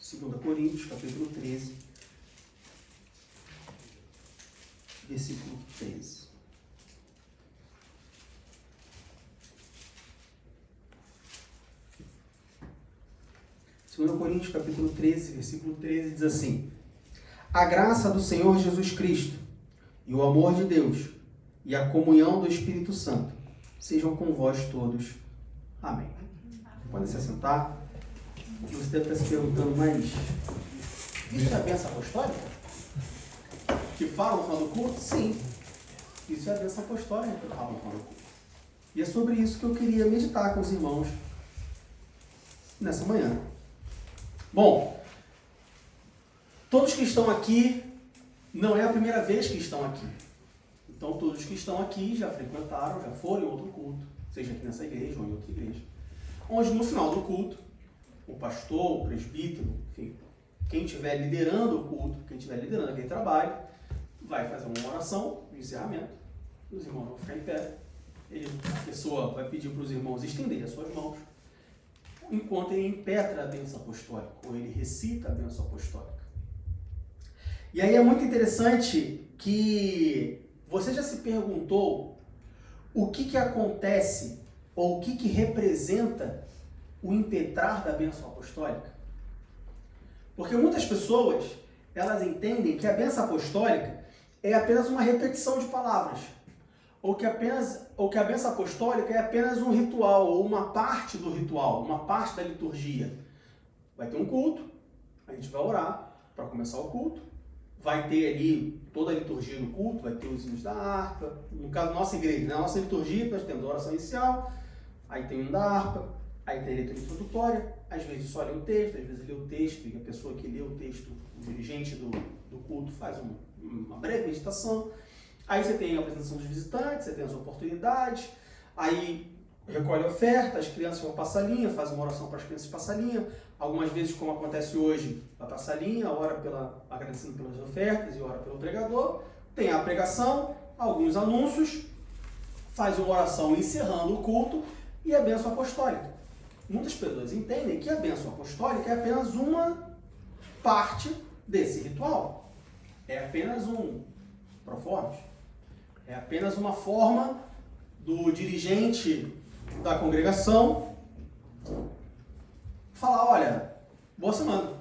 2 Coríntios, capítulo 13, versículo 13. Segundo Coríntios, capítulo 13, versículo 13, diz assim: A graça do Senhor Jesus Cristo e o amor de Deus e a comunhão do Espírito Santo sejam com vós todos. Amém. Podem se assentar. Você deve estar se perguntando, mas isso é a bênção apostólica? Que fala no final do culto? Sim. Isso é a bênção apostólica que fala no final do culto. E é sobre isso que eu queria meditar com os irmãos nessa manhã. Bom, todos que estão aqui, não é a primeira vez que estão aqui. Então, todos que estão aqui já frequentaram, já foram em outro culto, seja aqui nessa igreja ou em outra igreja, onde no final do culto, o pastor, o presbítero, enfim, quem estiver liderando o culto, quem estiver liderando aquele trabalho, vai fazer uma oração de encerramento, os irmãos vão ficar em pé, a pessoa vai pedir para os irmãos estenderem as suas mãos, enquanto ele impetra a bênção apostólica, ou ele recita a bênção apostólica. E aí é muito interessante que você já se perguntou o que acontece, ou o que representa o impetrar da bênção apostólica? Porque muitas pessoas, elas entendem que a bênção apostólica é apenas uma repetição de palavras, ou que a bênção apostólica é apenas um ritual, ou uma parte do ritual, uma parte da liturgia. Vai ter um culto, a gente vai orar para começar o culto, vai ter ali toda a liturgia do culto, vai ter os hinos da harpa, no caso da nossa igreja, na nossa liturgia nós temos a oração inicial, aí tem o hino da harpa, aí tem a leitura introdutória, às vezes só lê o texto, às vezes lê o texto, e a pessoa que lê o texto, o dirigente do culto faz uma breve meditação. Aí você tem a apresentação dos visitantes, você tem as oportunidades, aí recolhe a oferta, as crianças vão passar a linha, faz uma oração para as crianças passar a linha. Algumas vezes, como acontece hoje, vai passar a linha, ora agradecendo pelas ofertas e ora pelo pregador. Tem a pregação, alguns anúncios, faz uma oração encerrando o culto e a bênção apostólica. Muitas pessoas entendem que a bênção apostólica é apenas uma parte desse ritual. É apenas um proformes. É apenas uma forma do dirigente da congregação falar, olha, boa semana.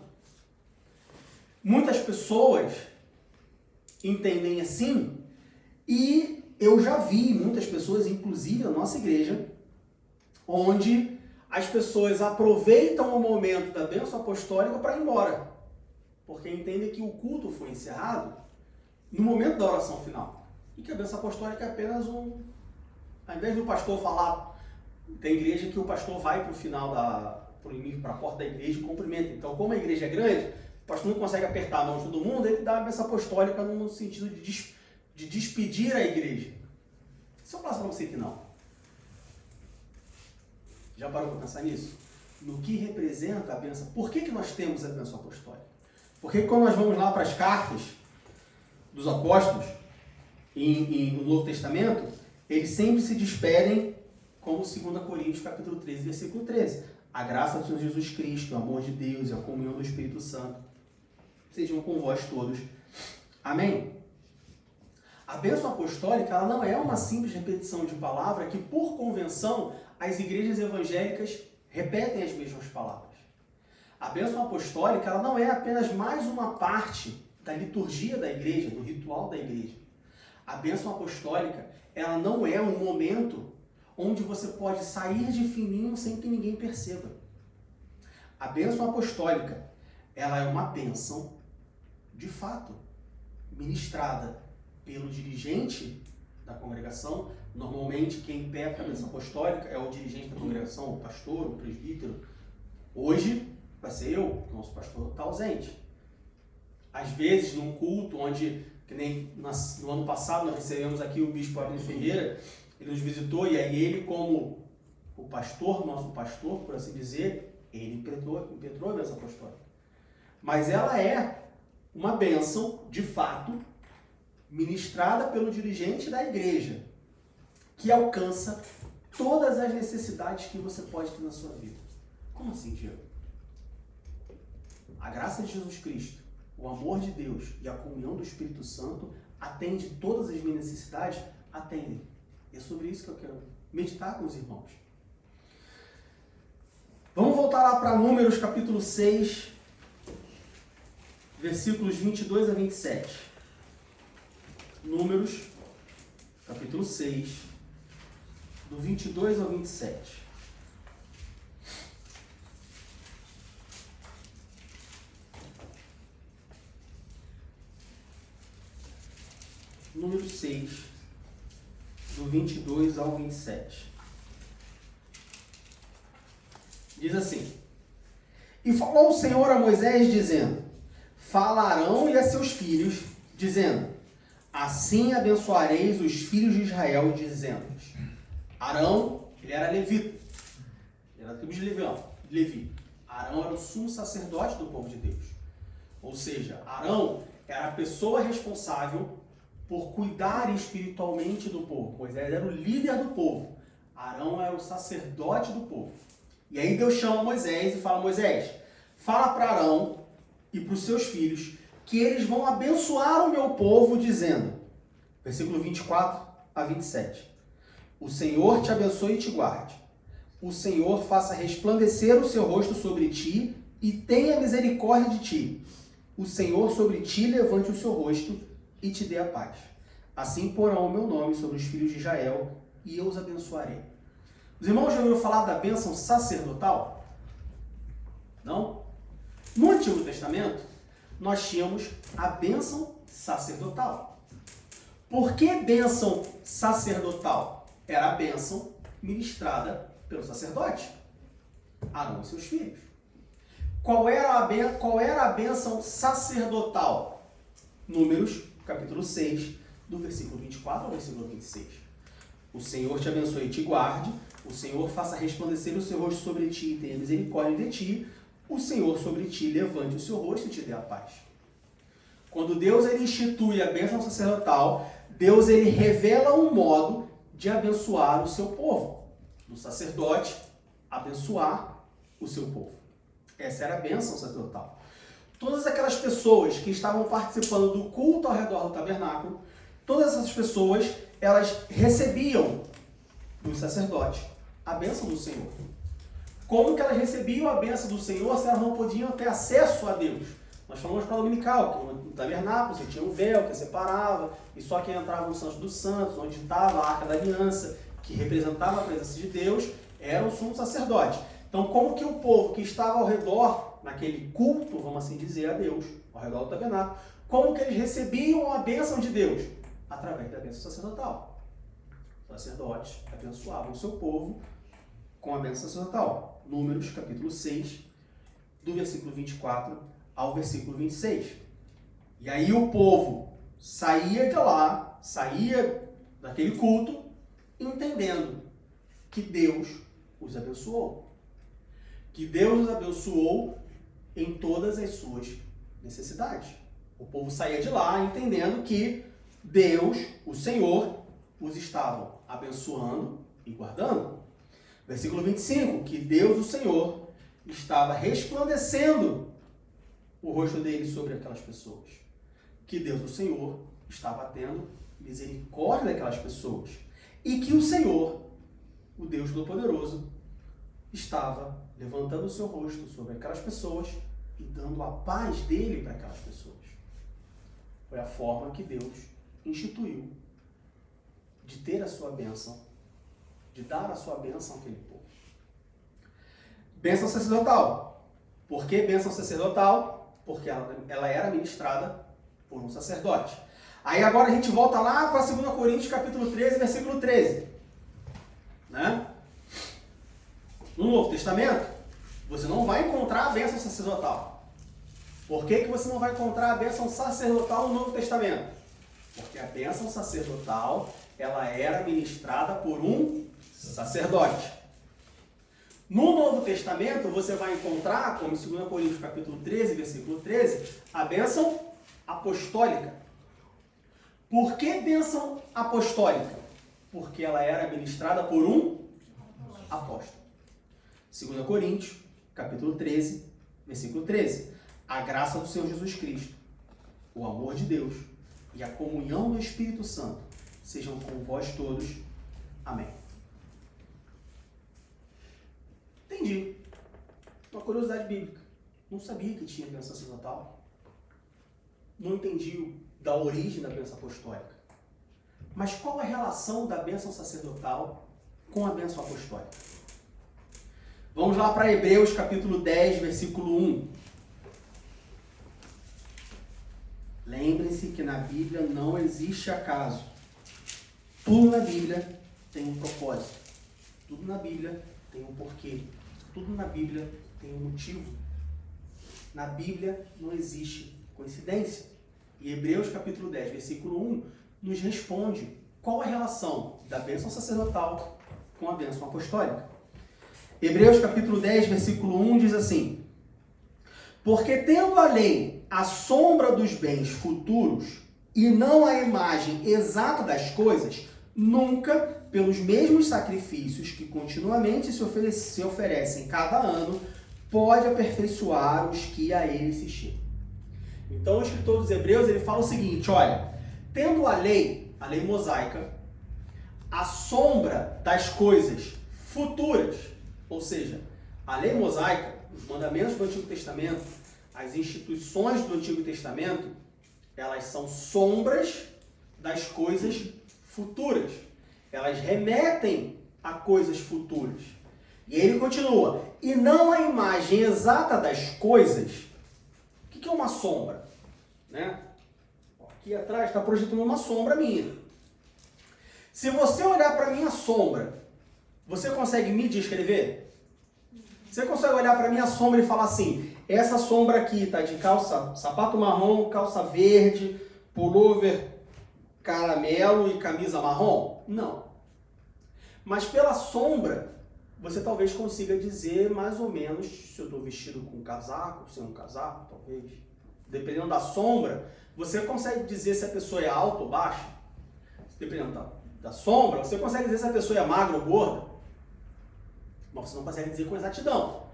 Muitas pessoas entendem assim, e eu já vi muitas pessoas, inclusive na nossa igreja, onde as pessoas aproveitam o momento da bênção apostólica para ir embora, porque entendem que o culto foi encerrado no momento da oração final, e que a bênção apostólica é apenas ao invés do pastor falar, tem igreja que o pastor vai para o final para a porta da igreja e cumprimenta. Então, como a igreja é grande, o pastor não consegue apertar a mão de todo mundo, ele dá a bênção apostólica no sentido de despedir a igreja. Se eu falar para você que não, já parou para pensar nisso? No que representa a bênção? Por que nós temos a bênção apostólica? Porque quando nós vamos lá para as cartas dos apóstolos, no Novo Testamento, eles sempre se despedem como 2 Coríntios, capítulo 13, versículo 13. A graça do Senhor Jesus Cristo, o amor de Deus e a comunhão do Espírito Santo sejam com vós todos. Amém? A bênção apostólica, ela não é uma simples repetição de palavra que, por convenção, as igrejas evangélicas repetem as mesmas palavras. A bênção apostólica, ela não é apenas mais uma parte da liturgia da igreja, do ritual da igreja. A bênção apostólica, ela não é um momento onde você pode sair de fininho sem que ninguém perceba. A bênção apostólica, ela é uma bênção, de fato, ministrada pelo dirigente da congregação. Normalmente, quem impetra a bênção apostólica é o dirigente da congregação, o pastor, o presbítero. Hoje, vai ser eu, que o nosso pastor está ausente. Às vezes, num culto onde, que nem no ano passado, nós recebemos aqui o bispo Abner Ferreira, ele nos visitou, e aí ele, como o pastor, nosso pastor, por assim dizer, ele impetrou a bênção apostólica. Mas ela é uma bênção, de fato, ministrada pelo dirigente da igreja, que alcança todas as necessidades que você pode ter na sua vida. Como assim, Diego? a graça de Jesus Cristo, o amor de Deus e a comunhão do Espírito Santo atende todas as minhas necessidades? Atendem. E é sobre isso que eu quero meditar com os irmãos. Vamos voltar lá para Números capítulo 6, versículos 22 a 27. Números capítulo 6, do 22 ao 27. Número 6, do 22 ao 27. Diz assim: E falou o Senhor a Moisés, dizendo: Fala a Arão e a seus filhos, dizendo: Assim abençoareis os filhos de Israel, dizendo: Arão, ele era levita, ele era da tribo de Levi. Arão era o sumo sacerdote do povo de Deus. Ou seja, Arão era a pessoa responsável por cuidar espiritualmente do povo. Moisés era o líder do povo. Arão era o sacerdote do povo. E aí Deus chama Moisés e fala: Moisés, fala para Arão e para os seus filhos que eles vão abençoar o meu povo, dizendo, versículo 24 a 27, O Senhor te abençoe e te guarde. O Senhor faça resplandecer o seu rosto sobre ti e tenha misericórdia de ti. O Senhor sobre ti levante o seu rosto e te dê a paz. Assim porão o meu nome sobre os filhos de Israel e eu os abençoarei. Os irmãos já ouviram falar da bênção sacerdotal? Não? No Antigo Testamento, nós tínhamos a bênção sacerdotal. Por que bênção sacerdotal? Era a bênção ministrada pelo sacerdote, Arão e seus filhos. Qual era a bênção sacerdotal? Números, capítulo 6, do versículo 24 ao versículo 26. O Senhor te abençoe e te guarde. O Senhor faça resplandecer o seu rosto sobre ti e tenha misericórdia de ti. O Senhor sobre ti levante o seu rosto e te dê a paz. Quando Deus ele institui a bênção sacerdotal, Deus ele revela um modo de abençoar o seu povo. Do sacerdote abençoar o seu povo. Essa era a bênção sacerdotal. Todas aquelas pessoas que estavam participando do culto ao redor do tabernáculo, todas essas pessoas, elas recebiam do sacerdote a bênção do Senhor. Como que elas recebiam a bênção do Senhor se elas não podiam ter acesso a Deus? Nós falamos para o dominical, que no tabernáculo você tinha um véu que separava, e só quem entrava no Santo dos Santos, onde estava a Arca da Aliança, que representava a presença de Deus, era o sumo sacerdote. Então, como que o povo que estava ao redor, naquele culto, vamos assim dizer, a Deus, ao redor do tabernáculo, como que eles recebiam a bênção de Deus? Através da bênção sacerdotal. Os sacerdotes abençoavam o seu povo com a bênção sacerdotal. Números, capítulo 6, do versículo 24 ao versículo 26. E aí o povo saía de lá, saía daquele culto, entendendo que Deus os abençoou. Que Deus os abençoou em todas as suas necessidades. O povo saía de lá entendendo que Deus, o Senhor, os estava abençoando e guardando. Versículo 25, que Deus, o Senhor, estava resplandecendo o rosto dele sobre aquelas pessoas. Que Deus, o Senhor, estava tendo misericórdia daquelas pessoas. E que o Senhor, o Deus Todo-Poderoso, estava levantando o seu rosto sobre aquelas pessoas e dando a paz dele para aquelas pessoas. Foi a forma que Deus instituiu de ter a sua bênção, de dar a sua bênção àquele povo. Bênção sacerdotal. Por que bênção sacerdotal? Porque ela era ministrada por um sacerdote. Aí agora a gente volta lá para 2 Coríntios capítulo 13, versículo 13. Né? No Novo Testamento, você não vai encontrar a bênção sacerdotal. Por que você não vai encontrar a bênção sacerdotal no Novo Testamento? Porque a bênção sacerdotal, ela era ministrada por um sacerdote. No Novo Testamento, você vai encontrar, como em 2 Coríntios capítulo 13, versículo 13, a bênção apostólica. Por que bênção apostólica? Porque ela era ministrada por um apóstolo. 2 Coríntios, capítulo 13, versículo 13. a graça do Senhor Jesus Cristo, o amor de Deus e a comunhão do Espírito Santo sejam com vós todos. Amém. Entendi. Uma curiosidade bíblica. Não sabia que tinha bênção sacerdotal. Não entendi da origem da bênção apostólica. Mas qual a relação da bênção sacerdotal com a bênção apostólica? Vamos lá para Hebreus capítulo 10, versículo 1. Lembrem-se que na Bíblia não existe acaso. Tudo na Bíblia tem um propósito. Tudo na Bíblia tem um porquê. Tudo na Bíblia tem um motivo. Na Bíblia não existe coincidência. E Hebreus capítulo 10, versículo 1, nos responde qual a relação da bênção sacerdotal com a bênção apostólica. Hebreus capítulo 10, versículo 1 diz assim: porque tendo a lei a sombra dos bens futuros e não a imagem exata das coisas, nunca, pelos mesmos sacrifícios que continuamente se oferecem cada ano, pode aperfeiçoar os que a ele se chegam. Então o escritor dos Hebreus ele fala o seguinte, olha, tendo a lei mosaica, a sombra das coisas futuras, ou seja, a lei mosaica, os mandamentos do Antigo Testamento, as instituições do Antigo Testamento, elas são sombras das coisas futuras. Elas remetem a coisas futuras. E ele continua, e não a imagem exata das coisas. O que é uma sombra? Né? Aqui atrás está projetando uma sombra minha. Se você olhar para a minha sombra, você consegue me descrever? Você consegue olhar para a minha sombra e falar assim, essa sombra aqui está de sapato marrom, calça verde, pullover caramelo e camisa marrom? Não. Mas pela sombra, você talvez consiga dizer mais ou menos se eu estou vestido com um casaco, sem um casaco, talvez. Dependendo da sombra, você consegue dizer se a pessoa é alta ou baixa. Dependendo da sombra, você consegue dizer se a pessoa é magra ou gorda. Mas você não consegue dizer com exatidão.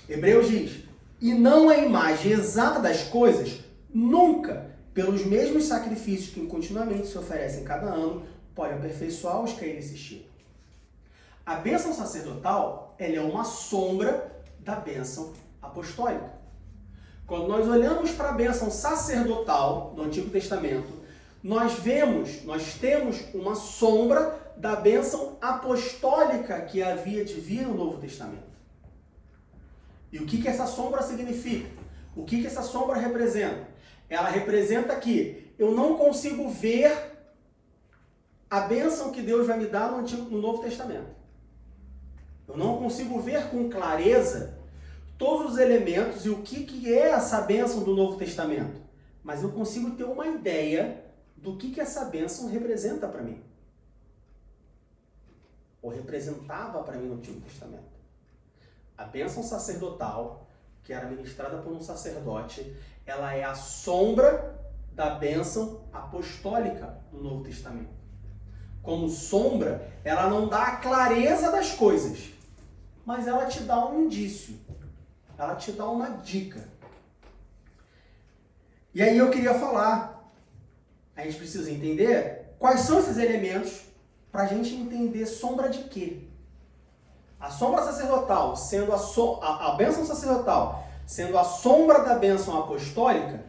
Hebreus diz, e não a imagem exata das coisas, nunca, pelos mesmos sacrifícios que continuamente se oferecem cada ano, pode aperfeiçoar os que a ele se chegam. A bênção sacerdotal, ela é uma sombra da bênção apostólica. Quando nós olhamos para a bênção sacerdotal do Antigo Testamento, nós temos uma sombra da bênção apostólica que havia de vir no Novo Testamento. E o que essa sombra significa? O que essa sombra representa? Ela representa que eu não consigo ver a bênção que Deus vai me dar no Novo Testamento. Eu não consigo ver com clareza todos os elementos e o que é essa bênção do Novo Testamento. Mas eu consigo ter uma ideia do que essa bênção representa para mim. Ou representava para mim no Antigo Testamento. A bênção sacerdotal, que era ministrada por um sacerdote, ela é a sombra da bênção apostólica do Novo Testamento. Como sombra, ela não dá a clareza das coisas, mas ela te dá um indício, ela te dá uma dica. E aí eu queria falar, a gente precisa entender quais são esses elementos para a gente entender sombra de quê. A sombra sacerdotal, sendo a bênção sacerdotal, sendo a sombra da bênção apostólica,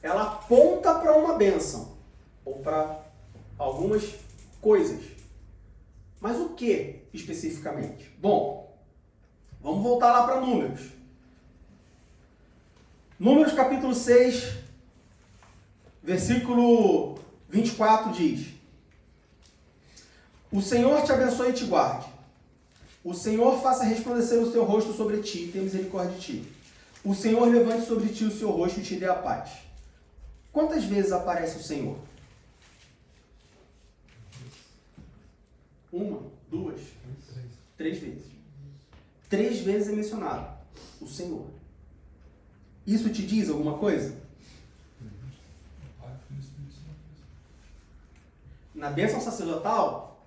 ela aponta para uma bênção, ou para algumas coisas. Mas o que especificamente? Bom, vamos voltar lá para Números. Números capítulo 6, versículo 24 diz: o Senhor te abençoe e te guarde. O Senhor faça resplandecer o seu rosto sobre ti e tenha misericórdia de ti. O Senhor levante sobre ti o seu rosto e te dê a paz. Quantas vezes aparece o Senhor? Uma, duas, três vezes. 3 vezes é mencionado o Senhor. Isso te diz alguma coisa? Na bênção sacerdotal,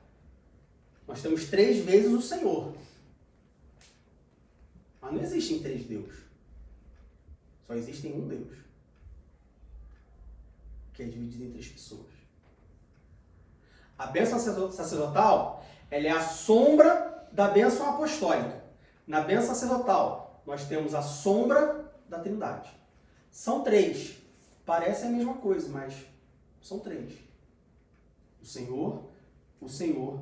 nós temos 3 vezes o Senhor. Mas não existem 3 deuses. Só existe um Deus, que é dividido em 3 pessoas. A bênção sacerdotal, ela é a sombra da bênção apostólica. Na bênção sacerdotal, nós temos a sombra da Trindade. São 3. Parece a mesma coisa, mas são 3. O Senhor, o Senhor,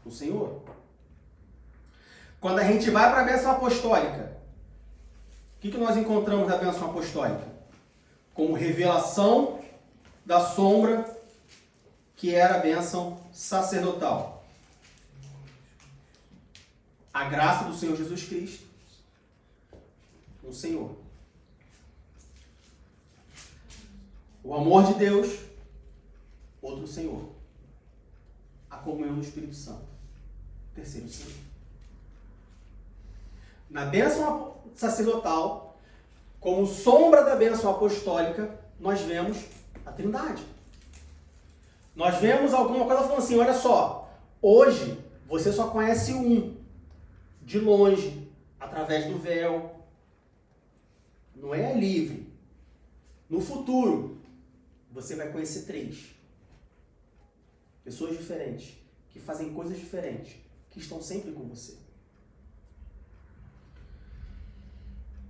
o Senhor. Quando a gente vai para a bênção apostólica, o que nós encontramos na bênção apostólica? Como revelação da sombra que era a bênção sacerdotal. A graça do Senhor Jesus Cristo, o Senhor. O amor de Deus, outro Senhor. A comunhão do Espírito Santo, terceiro Senhor. Na bênção sacerdotal, como sombra da bênção apostólica, nós vemos a Trindade. Nós vemos alguma coisa falando assim, olha só, hoje você só conhece um, de longe, através do véu. Não é livre. No futuro, você vai conhecer 3. Pessoas diferentes, que fazem coisas diferentes, que estão sempre com você.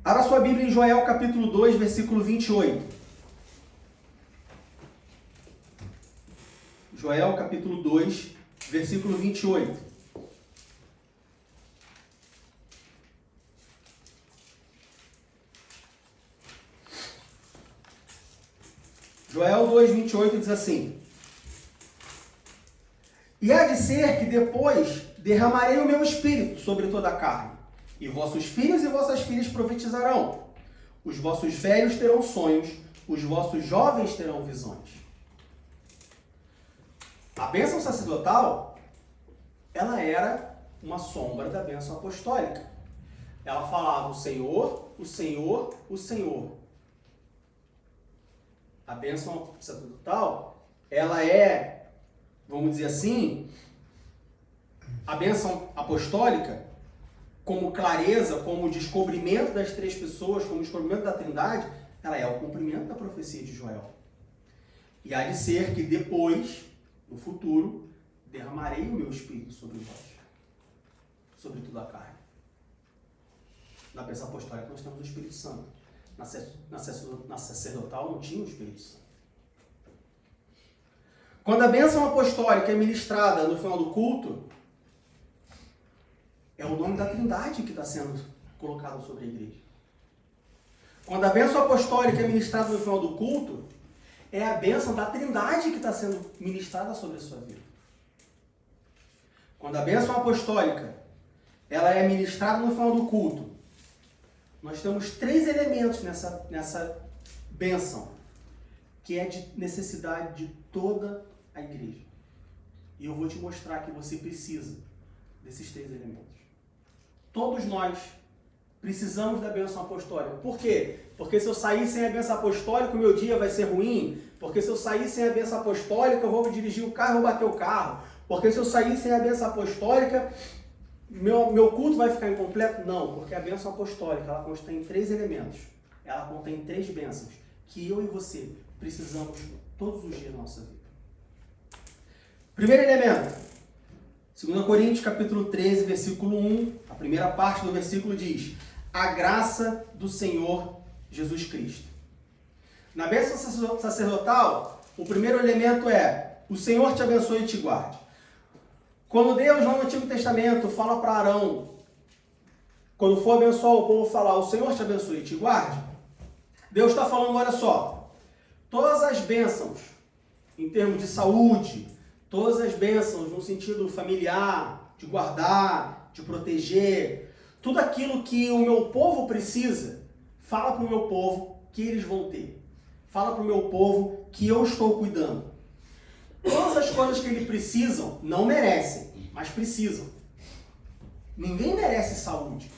Abra sua Bíblia em Joel capítulo 2, versículo 28. Joel capítulo 2, versículo 28. Joel 2, 28 diz assim: E há de ser que depois derramarei o meu espírito sobre toda a carne, e vossos filhos e vossas filhas profetizarão, os vossos velhos terão sonhos, os vossos jovens terão visões. A bênção sacerdotal, ela era uma sombra da bênção apostólica. Ela falava o Senhor, o Senhor, o Senhor. A bênção sacerdotal, ela é, vamos dizer assim, a bênção apostólica, como clareza, como descobrimento das 3 pessoas, como descobrimento da Trindade, ela é o cumprimento da profecia de Joel. E há de ser que depois, no futuro, derramarei o meu espírito sobre vós, sobre toda a carne. Na bênção apostólica nós temos o Espírito Santo. Na sacerdotal não tinha o Espírito Santo. Quando a bênção apostólica é ministrada no final do culto, é o nome da Trindade que está sendo colocado sobre a igreja. Quando a bênção apostólica é ministrada no final do culto, é a bênção da Trindade que está sendo ministrada sobre a sua vida. Quando a bênção apostólica ela é ministrada no final do culto, nós temos 3 elementos nessa bênção, que é de necessidade de toda a igreja. E eu vou te mostrar que você precisa desses 3 elementos. Todos nós precisamos da bênção apostólica. Por quê? Porque se eu sair sem a bênção apostólica, o meu dia vai ser ruim. Porque se eu sair sem a bênção apostólica, eu vou dirigir o carro e vou bater o carro. Porque se eu sair sem a bênção apostólica, meu culto vai ficar incompleto? Não, porque a bênção apostólica, ela contém 3 elementos. Ela contém 3 bênçãos que eu e você precisamos todos os dias da nossa vida. Primeiro elemento, 2 Coríntios capítulo 13, versículo 1, a primeira parte do versículo diz: a graça do Senhor Jesus Cristo. Na bênção sacerdotal, o primeiro elemento é: o Senhor te abençoe e te guarde. Quando Deus, lá no Antigo Testamento, fala para Arão, quando for abençoar o povo, falar: o Senhor te abençoe e te guarde, Deus está falando, olha só, todas as bênçãos, em termos de saúde, todas as bênçãos no sentido familiar, de guardar, de proteger, tudo aquilo que o meu povo precisa, fala para o meu povo que eles vão ter. Fala para o meu povo que eu estou cuidando. Todas as coisas que eles precisam, não merecem, mas precisam. Ninguém merece saúde.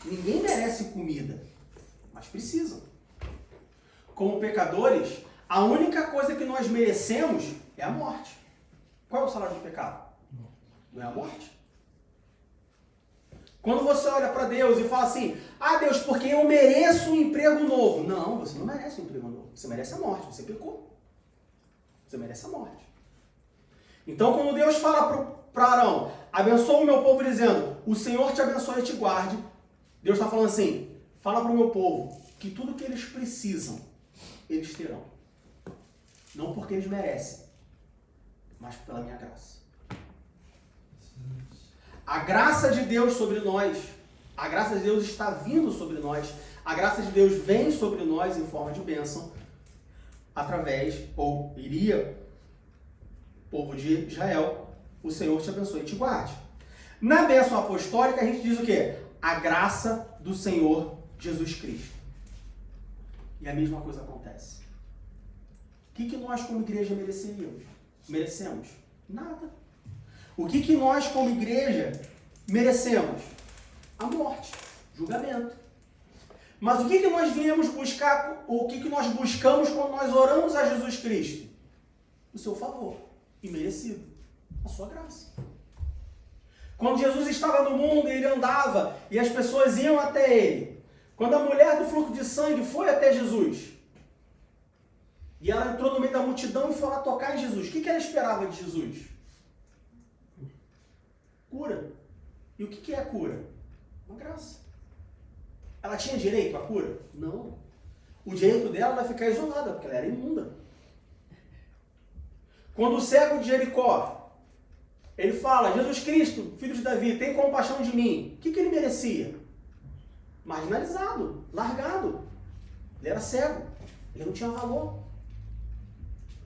Ninguém merece comida, mas precisam. Como pecadores, a única coisa que nós merecemos é a morte. Qual é o salário do pecado? Não é a morte? Quando você olha para Deus e fala assim, ah Deus, porque eu mereço um emprego novo. Não, você não merece um emprego novo. Você merece a morte, você pecou. Você merece a morte. Então quando Deus fala para Arão, abençoa o meu povo dizendo, o Senhor te abençoe e te guarde. Deus está falando assim, fala para o meu povo que tudo que eles precisam, eles terão. Não porque eles merecem, mas pela minha graça. A graça de Deus sobre nós, a graça de Deus está vindo sobre nós, a graça de Deus vem sobre nós em forma de bênção, através, ou iria, povo de Israel, o Senhor te abençoe e te guarde. Na bênção apostólica a gente diz o quê? A graça do Senhor Jesus Cristo. E a mesma coisa acontece. O que nós como igreja merecemos? Nada. O que nós como igreja merecemos? A morte, julgamento. Mas o que nós viemos buscar, o que nós buscamos quando nós oramos a Jesus Cristo? O seu favor, imerecido, a sua graça. Quando Jesus estava no mundo e ele andava e as pessoas iam até ele, quando a mulher do fluxo de sangue foi até Jesus, e ela entrou no meio da multidão e foi lá tocar em Jesus, o que ela esperava de Jesus? Cura. E o que é a cura? Uma graça. Ela tinha direito à cura? Não. O direito dela era ficar isolada, porque ela era imunda. Quando o cego de Jericó, ele fala, Jesus Cristo, filho de Davi, tem compaixão de mim. O que ele merecia? Marginalizado, largado. Ele era cego. Ele não tinha valor.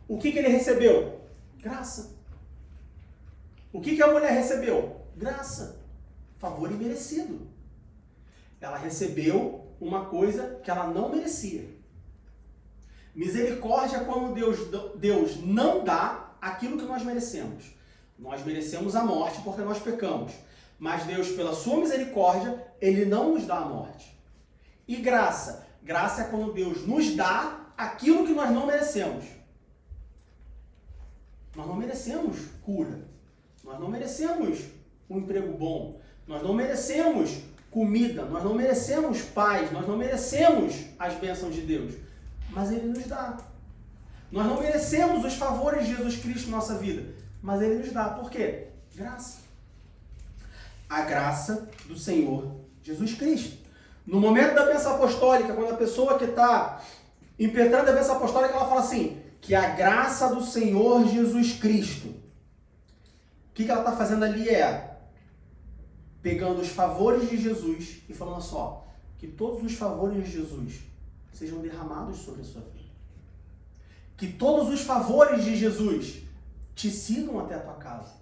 O que ele recebeu? Graça. O que a mulher recebeu? Graça. Favor imerecido. Ela recebeu uma coisa que ela não merecia. Misericórdia é quando Deus não dá aquilo que nós merecemos. Nós merecemos a morte porque nós pecamos. Mas Deus, pela sua misericórdia, Ele não nos dá a morte. E graça? Graça é quando Deus nos dá aquilo que nós não merecemos. Nós não merecemos cura. Nós não merecemos um emprego bom. Nós não merecemos comida. Nós não merecemos paz. Nós não merecemos as bênçãos de Deus. Mas Ele nos dá. Nós não merecemos os favores de Jesus Cristo na nossa vida. Mas Ele nos dá. Por quê? Graça. A graça do Senhor Jesus Cristo. No momento da bênção apostólica, quando a pessoa que está impetrando a bênção apostólica, ela fala assim, que a graça do Senhor Jesus Cristo. O que ela está fazendo ali é pegando os favores de Jesus e falando só, que todos os favores de Jesus sejam derramados sobre a sua vida. Que todos os favores de Jesus te sigam até a tua casa.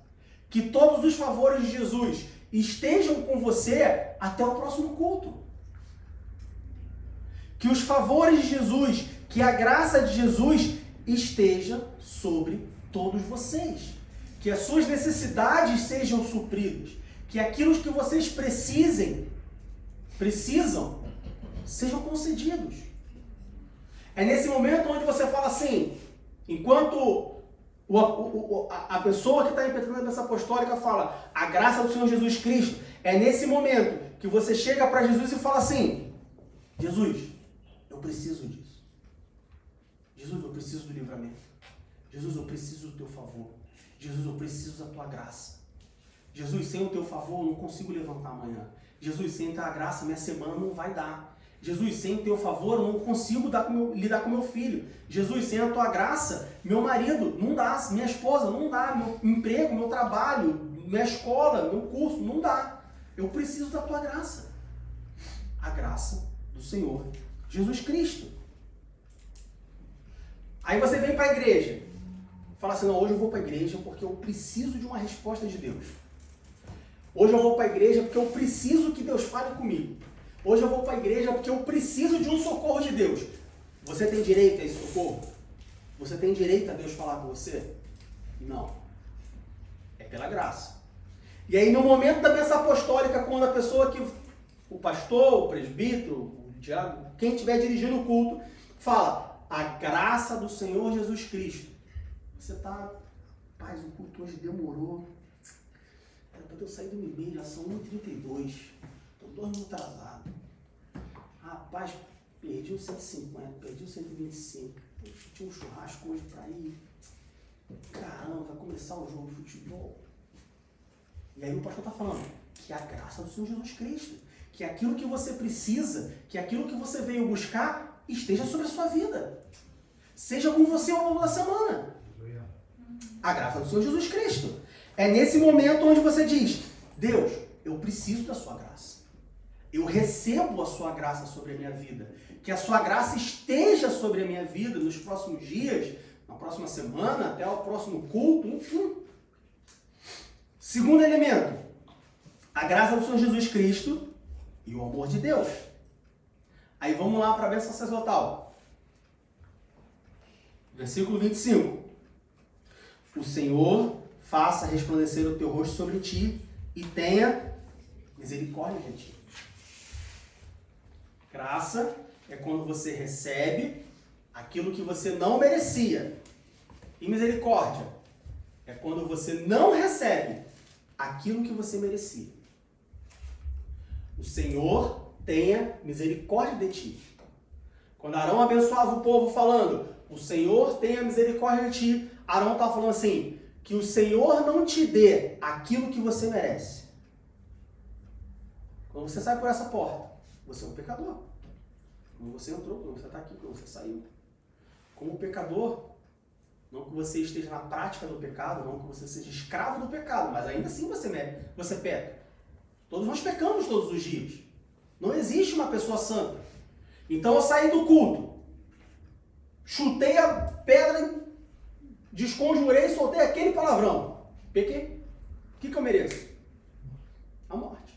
Que todos os favores de Jesus estejam com você até o próximo culto. Que os favores de Jesus, que a graça de Jesus esteja sobre todos vocês. Que as suas necessidades sejam supridas. Que aquilo que vocês precisam, sejam concedidos. É nesse momento onde você fala assim, enquanto a pessoa que está impetrando a bênção apostólica fala, a graça do Senhor Jesus Cristo, é nesse momento que você chega para Jesus e fala assim, Jesus, eu preciso disso. Jesus, eu preciso do livramento. Jesus, eu preciso do teu favor. Jesus, eu preciso da tua graça. Jesus, sem o teu favor, eu não consigo levantar amanhã. Jesus, sem a tua graça, minha semana não vai dar. Jesus, sem o teu favor, eu não consigo lidar com meu filho. Jesus, sem a tua graça, meu marido não dá, minha esposa não dá, meu emprego, meu trabalho, minha escola, meu curso, não dá. Eu preciso da tua graça. A graça do Senhor Jesus Cristo. Aí você vem para a igreja, fala assim, não, hoje eu vou para a igreja porque eu preciso de uma resposta de Deus. Hoje eu vou para a igreja porque eu preciso que Deus fale comigo. Hoje eu vou para a igreja porque eu preciso de um socorro de Deus. Você tem direito a esse socorro? Você tem direito a Deus falar com você? Não. É pela graça. E aí no momento da bênção apostólica, quando a pessoa que, o pastor, o presbítero, o diácono, quem estiver dirigindo o culto, fala, a graça do Senhor Jesus Cristo. Você está, rapaz, o culto hoje demorou. Era para eu sair do e-mail, já são 1h32. Tô 2 minutos atrasado. Rapaz, perdi o 150, perdi o 125. Poxa, tinha um churrasco hoje pra ir. Caramba, vai começar o jogo de futebol. E aí o pastor está falando que a graça do Senhor Jesus Cristo, que aquilo que você precisa, que aquilo que você veio buscar, esteja sobre a sua vida. Seja com você ao longo da semana. A graça do Senhor Jesus Cristo. É nesse momento onde você diz, Deus, eu preciso da sua graça. Eu recebo a sua graça sobre a minha vida. Que a sua graça esteja sobre a minha vida nos próximos dias, na próxima semana, até o próximo culto, enfim. Segundo elemento, a graça do Senhor Jesus Cristo e o amor de Deus. Aí vamos lá para a bênção sacerdotal. Versículo 25. O Senhor faça resplandecer o teu rosto sobre ti e tenha misericórdia de ti. Graça é quando você recebe aquilo que você não merecia. E misericórdia é quando você não recebe aquilo que você merecia. O Senhor tenha misericórdia de ti. Quando Arão abençoava o povo falando, o Senhor tenha misericórdia de ti, Arão está falando assim, que o Senhor não te dê aquilo que você merece. Quando você sai por essa porta, você é um pecador. Quando você entrou, quando você está aqui, quando você saiu. Como pecador, não que você esteja na prática do pecado, não que você seja escravo do pecado, mas ainda assim você peca. Todos nós pecamos todos os dias. Não existe uma pessoa santa. Então eu saí do culto, chutei a pedra, desconjurei e soltei aquele palavrão. Pequei. O que eu mereço? A morte.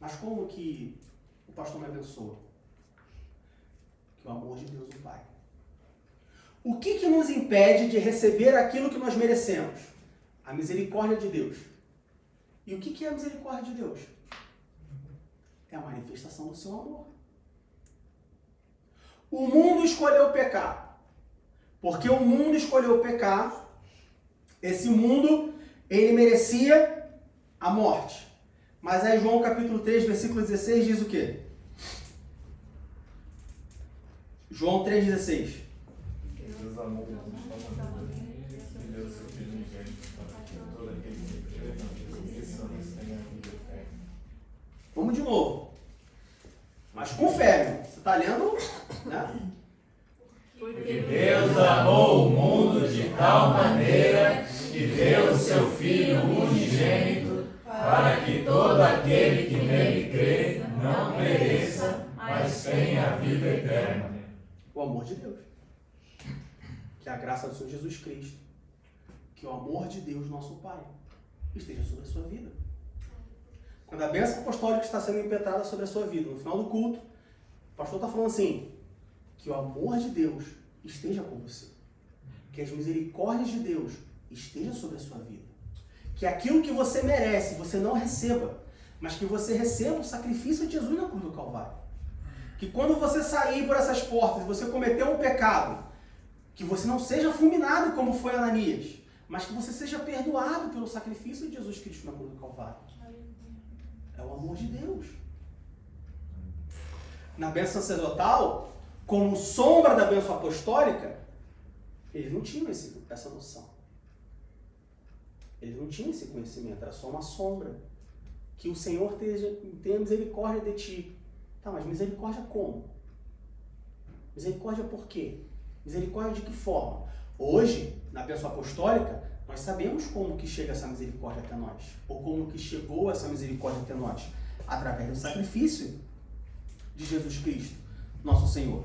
Mas como que o pastor me abençoa? Que o amor de Deus, o Pai. O que nos impede de receber aquilo que nós merecemos? A misericórdia de Deus. E o que é a misericórdia de Deus? É a manifestação do seu amor. O mundo escolheu pecar. Porque o mundo escolheu pecar, esse mundo, ele merecia a morte. Mas aí João capítulo 3, versículo 16 diz o quê? João 3,16. Deus amou o mundo de tal maneira que deu seu Filho unigênito para que todo aquele que crê na Jesus tenha vida eterna. Vamos de novo. Mas com fé, você está lendo, né? Porque Deus amou o mundo de tal maneira que deu seu Filho unigênito para que todo aquele que nele crê não pereça, mas tenha a vida eterna. O amor de Deus. Que a graça do Senhor Jesus Cristo, que o amor de Deus, nosso Pai, esteja sobre a sua vida. Quando a bênção apostólica está sendo impetrada sobre a sua vida, no final do culto, o pastor está falando assim, que o amor de Deus esteja com você. Que as misericórdias de Deus estejam sobre a sua vida. Que aquilo que você merece, você não receba, mas que você receba o sacrifício de Jesus na cruz do Calvário. Que quando você sair por essas portas e você cometer um pecado, que você não seja fulminado como foi Ananias, mas que você seja perdoado pelo sacrifício de Jesus Cristo na cruz do Calvário. É o amor de Deus. Na bênção sacerdotal, como sombra da bênção apostólica, eles não tinham essa noção. Eles não tinham esse conhecimento, era só uma sombra. Que o Senhor tenha misericórdia de ti. Tá, mas misericórdia como? Misericórdia por quê? Misericórdia de que forma? Hoje, na bênção apostólica, nós sabemos como que chega essa misericórdia até nós. Ou como que chegou essa misericórdia até nós. Através do sacrifício de Jesus Cristo, nosso Senhor.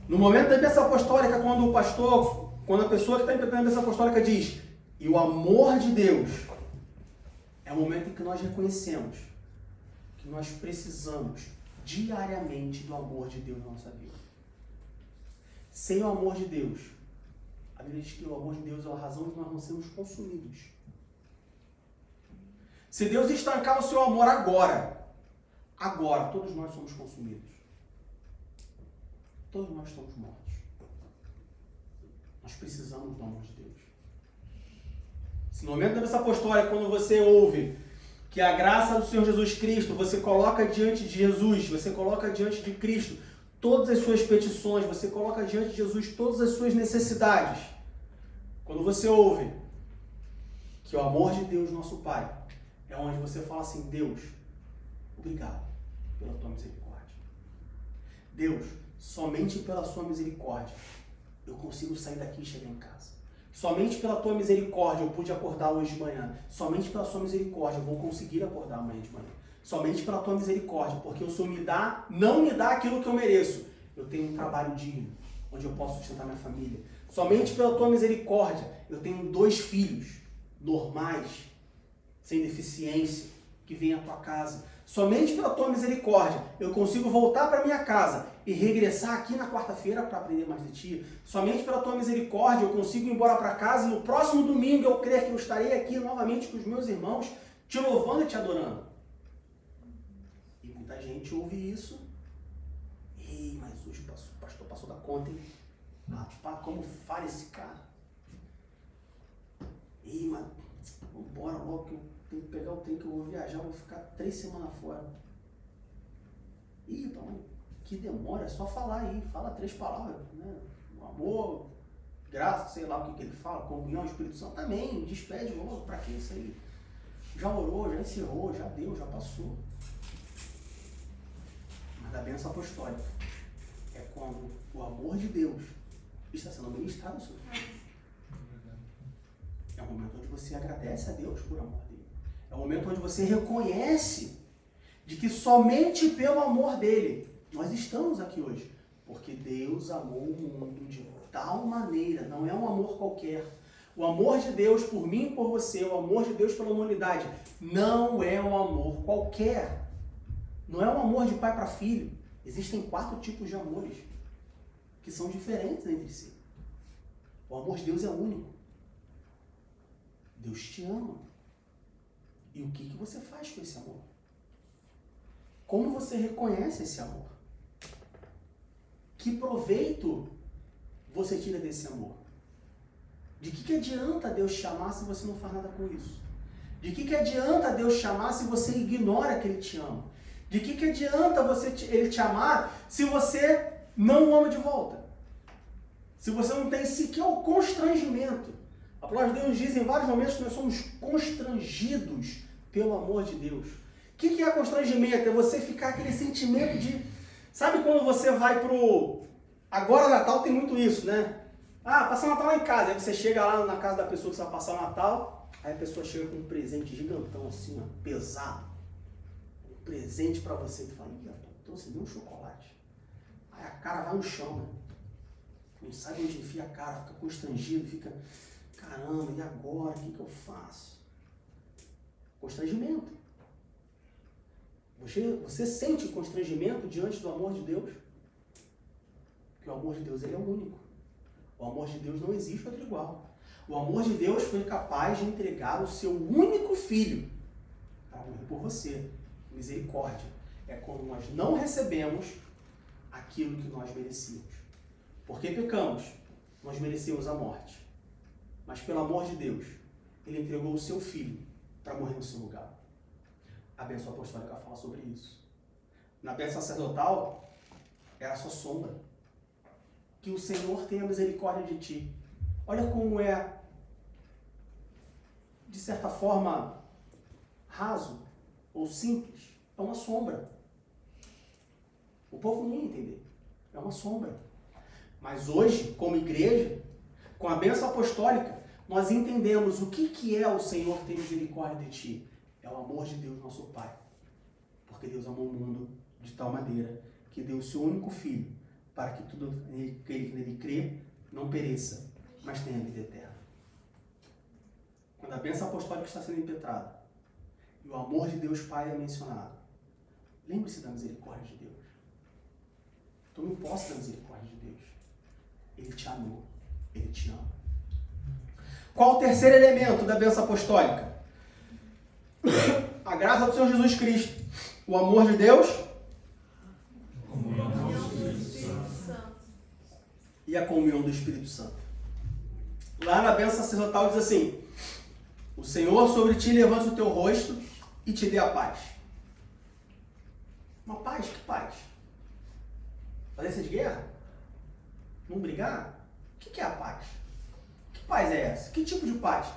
No momento da bênção apostólica, quando a pessoa que está interpretando a bênção apostólica diz, e o amor de Deus, é o momento em que nós reconhecemos que nós precisamos diariamente do amor de Deus na nossa vida. Sem o amor de Deus, a Bíblia diz que o amor de Deus é a razão de nós não sermos consumidos. Se Deus estancar o seu amor agora, todos nós somos consumidos. Todos nós estamos mortos. Nós precisamos do amor de Deus. Se no momento da bênção apostólica, quando você ouve que a graça do Senhor Jesus Cristo, você coloca diante de Jesus, você coloca diante de Cristo todas as suas petições, você coloca diante de Jesus todas as suas necessidades. Quando você ouve que o amor de Deus, nosso Pai, é onde você fala assim, Deus, obrigado pela tua misericórdia. Deus, somente pela sua misericórdia eu consigo sair daqui e chegar em casa. Somente pela tua misericórdia eu pude acordar hoje de manhã. Somente pela sua misericórdia eu vou conseguir acordar amanhã de manhã. Somente pela tua misericórdia, porque o Senhor não me dá aquilo que eu mereço. Eu tenho um trabalho digno, onde eu posso sustentar minha família. Somente pela tua misericórdia eu tenho 2 filhos normais, sem deficiência, que vêm à tua casa. Somente pela tua misericórdia eu consigo voltar para minha casa e regressar aqui na quarta-feira para aprender mais de ti. Somente pela tua misericórdia eu consigo ir embora para casa e no próximo domingo eu crer que eu estarei aqui novamente com os meus irmãos, te louvando e te adorando. E muita gente ouve isso. Ei, mas hoje o pastor passou da conta, hein? Rapaz, como fala esse cara? Ei, mas vambora logo que eu tenho que pegar o trem que eu vou viajar, vou ficar 3 semanas fora. Ih, então, que demora, é só falar aí, fala 3 palavras, né? Amor, graça, sei lá o que ele fala, comunhão, Espírito Santo, também, despede logo, pra que isso aí? Já orou, já encerrou, já deu, já passou. Mas a bênção apostólica é quando o amor de Deus está sendo ministrado no seu coração. É o momento onde você agradece a Deus por amor dele. É o momento onde você reconhece de que somente pelo amor dele nós estamos aqui hoje. Porque Deus amou o mundo de tal maneira, não é um amor qualquer. O amor de Deus por mim e por você, o amor de Deus pela humanidade, não é um amor qualquer. Não é um amor de pai para filho. Existem 4 tipos de amores que são diferentes entre si. O amor de Deus é único. Deus te ama. E o que você faz com esse amor? Como você reconhece esse amor? Que proveito você tira desse amor? De que adianta Deus te amar se você não faz nada com isso? De que adianta Deus te amar se você ignora que Ele te ama? De que adianta Ele te amar se você não o ama de volta? Se você não tem sequer o constrangimento. A palavra de Deus diz em vários momentos que nós somos constrangidos pelo amor de Deus. O que é constrangimento? É você ficar aquele sentimento de... Sabe quando você vai pro... Agora Natal tem muito isso, né? Passar o Natal lá em casa. Aí você chega lá na casa da pessoa que você vai passar o Natal, aí a pessoa chega com um presente gigantão assim, ó, pesado. Um presente pra você. Tu fala, trouxe um chocolate. Aí a cara vai no chão, né? Não sabe onde enfia a cara, fica constrangido, fica... Caramba, e agora? O que eu faço? Constrangimento. Você sente constrangimento diante do amor de Deus? Porque o amor de Deus ele é único. O amor de Deus não existe outro igual. O amor de Deus foi capaz de entregar o seu único filho para morrer por você. Misericórdia. É quando nós não recebemos aquilo que nós merecíamos. Porque pecamos, nós merecemos a morte. Mas pelo amor de Deus, Ele entregou o seu filho para morrer no seu lugar. A bênção apostólica fala sobre isso. Na bênção sacerdotal, era só sombra. Que o Senhor tenha misericórdia de ti. Olha como é, de certa forma, raso ou simples. É uma sombra. O povo não ia entender. É uma sombra. Mas hoje, como igreja, com a bênção apostólica, nós entendemos o que é o Senhor ter misericórdia de ti. É o amor de Deus, nosso Pai. Porque Deus amou o mundo de tal maneira que deu o seu único Filho para que tudo que ele crê não pereça, mas tenha vida eterna. Quando a bênção apostólica está sendo impetrada e o amor de Deus Pai é mencionado, lembre-se da misericórdia de Deus. Tome posse da misericórdia de Deus. Ele te amou. Ele te ama. Qual o terceiro elemento da bênção apostólica? A graça do Senhor Jesus Cristo. O amor de Deus. E a comunhão do Espírito Santo. Lá na bênção sacerdotal diz assim: o Senhor sobre ti levante o teu rosto e te dê a paz. Uma paz? Que paz? Valência de guerra? Não brigar? O que é a paz? Que paz é essa? Que tipo de paz?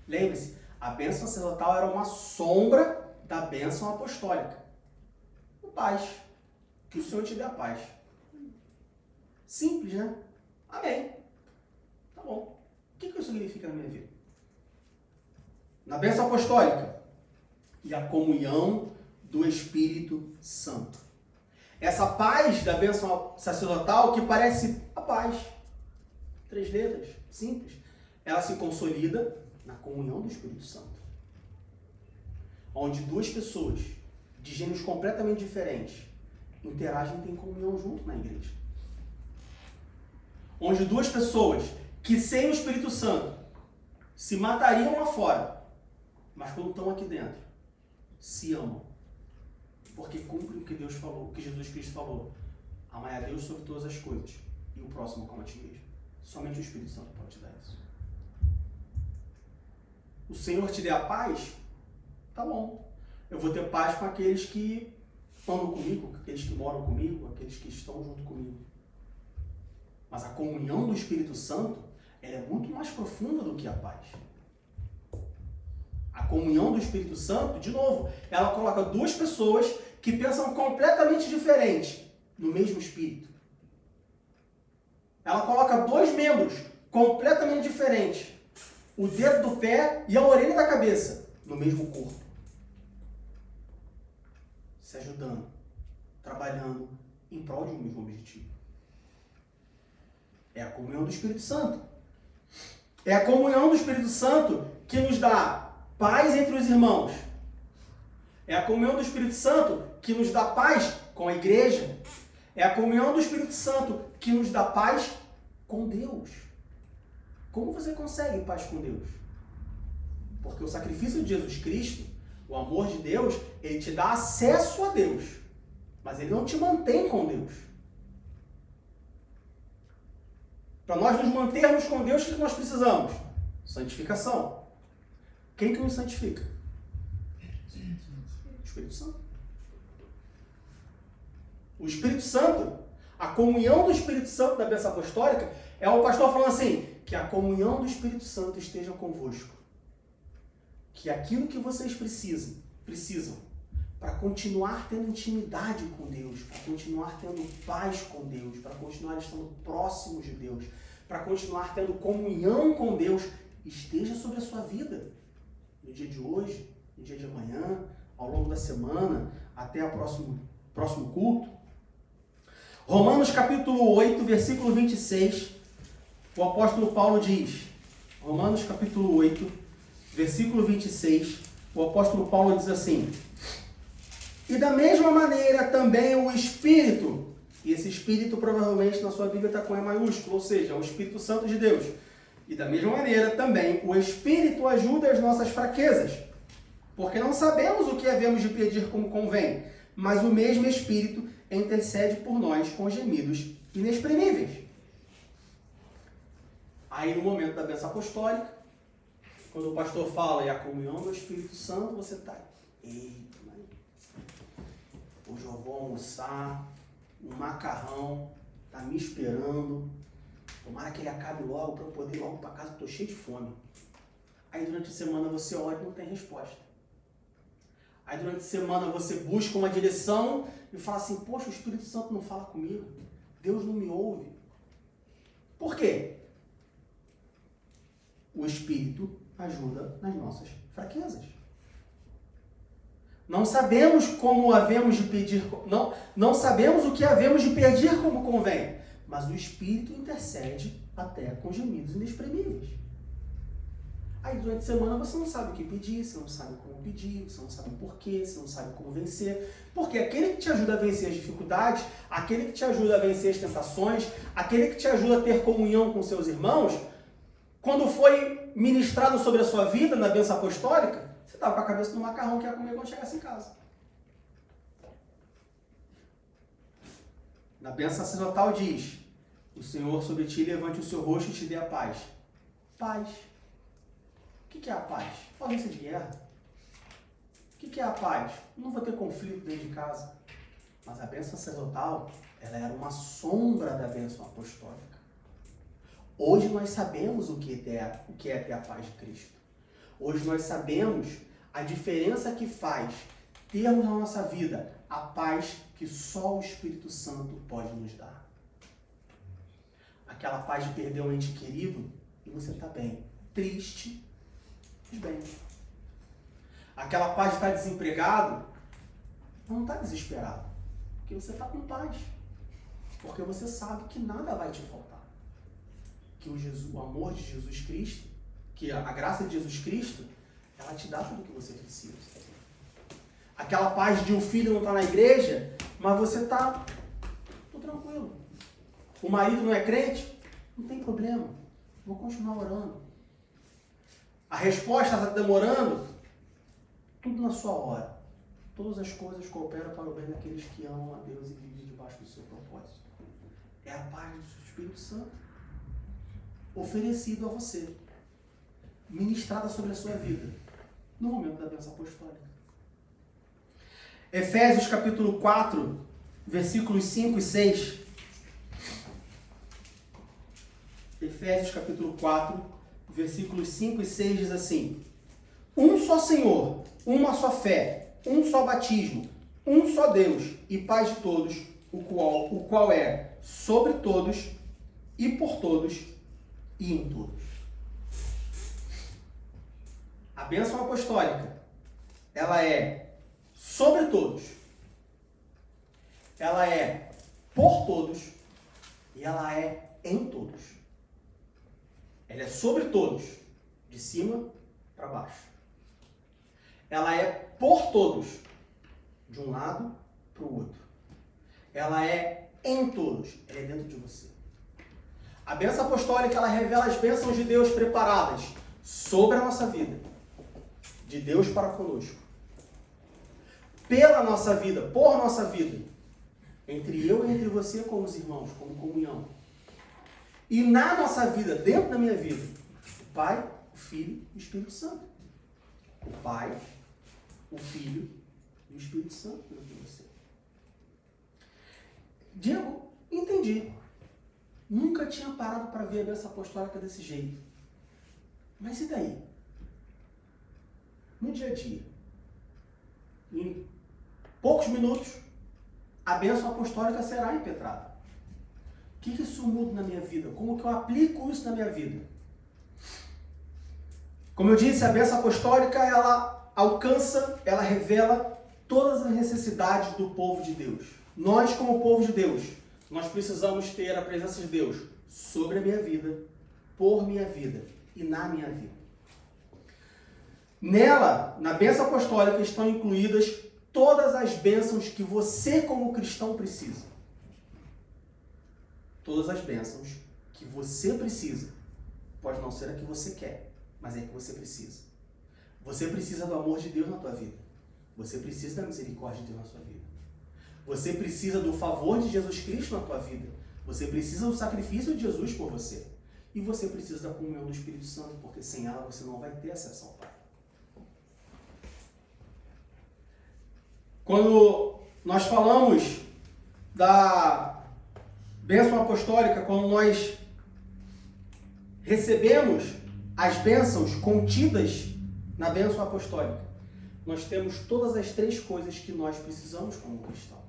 Lembre-se, a bênção sacerdotal era uma sombra da bênção apostólica. Paz. Que o Senhor te dê a paz. Simples, né? Amém. Tá bom. O que isso significa na minha vida? Na bênção apostólica e a comunhão do Espírito Santo. Essa paz da bênção sacerdotal que parece a paz. 3 letras, simples. Ela se consolida na comunhão do Espírito Santo. Onde 2 pessoas de gêneros completamente diferentes interagem e têm comunhão junto na igreja. Onde 2 pessoas que sem o Espírito Santo se matariam lá fora, mas quando estão aqui dentro, se amam. Porque cumprem o que Deus falou, o que Jesus Cristo falou. Amai a Deus sobre todas as coisas e o próximo como a ti mesmo. Somente o Espírito Santo pode te dar isso. O Senhor te dê a paz? Tá bom. Eu vou ter paz com aqueles que andam comigo, aqueles que moram comigo, aqueles que estão junto comigo. Mas a comunhão do Espírito Santo, ela é muito mais profunda do que a paz. A comunhão do Espírito Santo, de novo, ela coloca 2 pessoas que pensam completamente diferente no mesmo Espírito. Ela coloca 2 membros completamente diferentes, o dedo do pé e a orelha da cabeça, no mesmo corpo. Se ajudando, trabalhando em prol de um mesmo objetivo. É a comunhão do Espírito Santo. É a comunhão do Espírito Santo que nos dá paz entre os irmãos. É a comunhão do Espírito Santo que nos dá paz com a igreja. É a comunhão do Espírito Santo que nos dá paz com Deus. Como você consegue paz com Deus? Porque o sacrifício de Jesus Cristo, o amor de Deus, ele te dá acesso a Deus. Mas ele não te mantém com Deus. Para nós nos mantermos com Deus, o que nós precisamos? Santificação. Quem que nos santifica? O Espírito Santo. O Espírito Santo, a comunhão do Espírito Santo da bênção apostólica, é o pastor falando assim, que a comunhão do Espírito Santo esteja convosco. Que aquilo que vocês precisam para continuar tendo intimidade com Deus, para continuar tendo paz com Deus, para continuar estando próximos de Deus, para continuar tendo comunhão com Deus, esteja sobre a sua vida. No dia de hoje, no dia de amanhã, ao longo da semana, até o próximo culto. Romanos capítulo 8, versículo 26, o apóstolo Paulo diz, Romanos capítulo 8, versículo 26, o apóstolo Paulo diz assim, e da mesma maneira também o Espírito, e esse Espírito provavelmente na sua Bíblia está com E maiúsculo, ou seja, é o Espírito Santo de Deus. E da mesma maneira também o Espírito ajuda as nossas fraquezas, porque não sabemos o que havemos de pedir como convém, mas o mesmo Espírito intercede por nós com gemidos inexprimíveis. Aí no momento da bênção apostólica, quando o pastor fala e a comunhão do Espírito Santo, você está, eita, hoje eu vou almoçar, um macarrão, está me esperando, tomara que ele acabe logo para eu poder ir logo para casa, estou cheio de fome. Aí durante a semana você ora e não tem resposta. Aí durante a semana você busca uma direção e fala assim, poxa, o Espírito Santo não fala comigo, Deus não me ouve. Por quê? O Espírito ajuda nas nossas fraquezas. Não sabemos como havemos de pedir, não sabemos o que havemos de pedir como convém, mas o Espírito intercede até com gemidos inexprimíveis. Aí durante a semana você não sabe o que pedir, você não sabe como pedir, você não sabe o porquê, você não sabe como vencer. Porque aquele que te ajuda a vencer as dificuldades, aquele que te ajuda a vencer as tentações, aquele que te ajuda a ter comunhão com seus irmãos, quando foi ministrado sobre a sua vida na bênção apostólica, você estava com a cabeça no macarrão que ia comer quando chegasse em casa. Na bênção sacerdotal diz, o Senhor sobre ti levante o seu rosto e te dê a paz. Paz. O que é a paz? Ausência de guerra. O que é a paz? Não vou ter conflito dentro de casa. Mas a bênção sacerdotal, ela era uma sombra da bênção apostólica. Hoje nós sabemos o que é ter a paz de Cristo. Hoje nós sabemos a diferença que faz termos na nossa vida a paz que só o Espírito Santo pode nos dar. Aquela paz de perder um ente querido e você está bem. Triste, mas bem. Aquela paz de estar desempregado, não está desesperado. Porque você está com paz. Porque você sabe que nada vai te faltar. Que o amor de Jesus Cristo, que a graça de Jesus Cristo, ela te dá tudo o que você precisa. Aquela paz de um filho não estar na igreja, mas você está tranquilo. O marido não é crente? Não tem problema. Vou continuar orando. A resposta está demorando? Tudo na sua hora. Todas as coisas cooperam para o bem daqueles que amam a Deus e vivem debaixo do seu propósito. É a paz do Espírito Santo oferecido a você, ministrada sobre a sua vida, no momento da bênção apostólica. Efésios capítulo 4, versículos 5 e 6. Efésios capítulo 4, versículos 5 e 6 diz assim: um só Senhor, uma só fé, um só batismo, um só Deus e Pai de todos, o qual é sobre todos e por todos e em todos. A bênção apostólica, ela é sobre todos, ela é por todos e ela é em todos. Ela é sobre todos, de cima para baixo. Ela é por todos, de um lado para o outro. Ela é em todos, ela é dentro de você. A bênção apostólica, ela revela as bênçãos de Deus preparadas sobre a nossa vida, de Deus para conosco, pela nossa vida, por nossa vida, entre eu e entre você como os irmãos, como comunhão. E na nossa vida, dentro da minha vida, o Pai, o Filho e o Espírito Santo. O Pai, o Filho e o Espírito Santo dentro de você. Diego, entendi. Nunca tinha parado para ver a bênção apostólica desse jeito. Mas e daí? No dia a dia, em poucos minutos, a bênção apostólica será impetrada. O que isso muda na minha vida? Como que eu aplico isso na minha vida? Como eu disse, a bênção apostólica, ela alcança, ela revela todas as necessidades do povo de Deus. Nós, como povo de Deus, nós precisamos ter a presença de Deus sobre a minha vida, por minha vida e na minha vida. Nela, na bênção apostólica, estão incluídas todas as bênçãos que você, como cristão, precisa. Todas as bênçãos que você precisa. Pode não ser a que você quer, mas é a que você precisa. Você precisa do amor de Deus na tua vida. Você precisa da misericórdia de Deus na sua vida. Você precisa do favor de Jesus Cristo na tua vida. Você precisa do sacrifício de Jesus por você. E você precisa da comunhão do Espírito Santo, porque sem ela você não vai ter acesso ao Pai. Quando nós falamos da bênção apostólica, quando nós recebemos as bênçãos contidas na bênção apostólica, nós temos todas as três coisas que nós precisamos como cristão.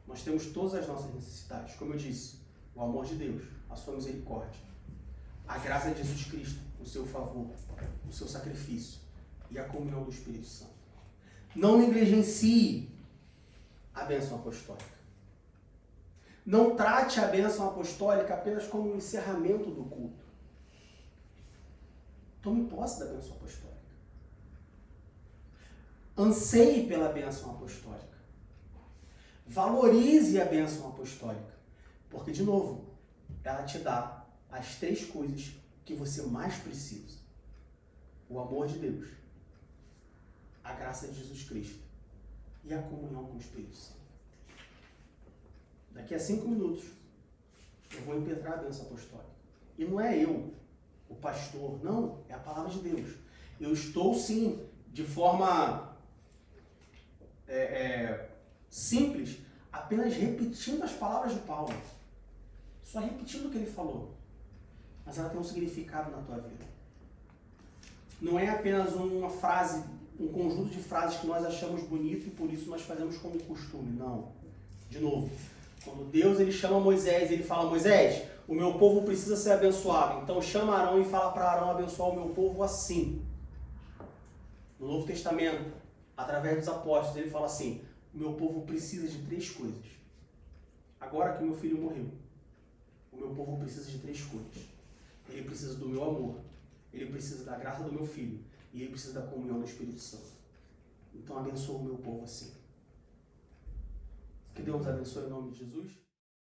Nós temos todas as nossas necessidades. Como eu disse, o amor de Deus, a sua misericórdia, a graça de Jesus Cristo, o seu favor, o seu sacrifício e a comunhão do Espírito Santo. Não negligencie a bênção apostólica. Não trate a bênção apostólica apenas como um encerramento do culto. Tome posse da bênção apostólica. Anseie pela bênção apostólica. Valorize a bênção apostólica. Porque, de novo, ela te dá as três coisas que você mais precisa. O amor de Deus, a graça de Jesus Cristo e a comunhão com o Espírito Santo. Daqui a 5 minutos, eu vou impetrar a bênção apostólica. E não é eu, o pastor, não, é a palavra de Deus. Eu estou, sim, de forma simples, apenas repetindo as palavras de Paulo. Só repetindo o que ele falou. Mas ela tem um significado na tua vida. Não é apenas uma frase, um conjunto de frases que nós achamos bonito e por isso nós fazemos como costume. Não. De novo, quando Deus ele chama Moisés, ele fala: Moisés, o meu povo precisa ser abençoado. Então chama Arão e fala para Arão abençoar o meu povo assim. No Novo Testamento, através dos apóstolos, ele fala assim: o meu povo precisa de 3 coisas. Agora que meu filho morreu, o meu povo precisa de 3 coisas. Ele precisa do meu amor, ele precisa da graça do meu filho e ele precisa da comunhão do Espírito Santo. Então abençoa o meu povo assim. Que Deus abençoe em nome de Jesus.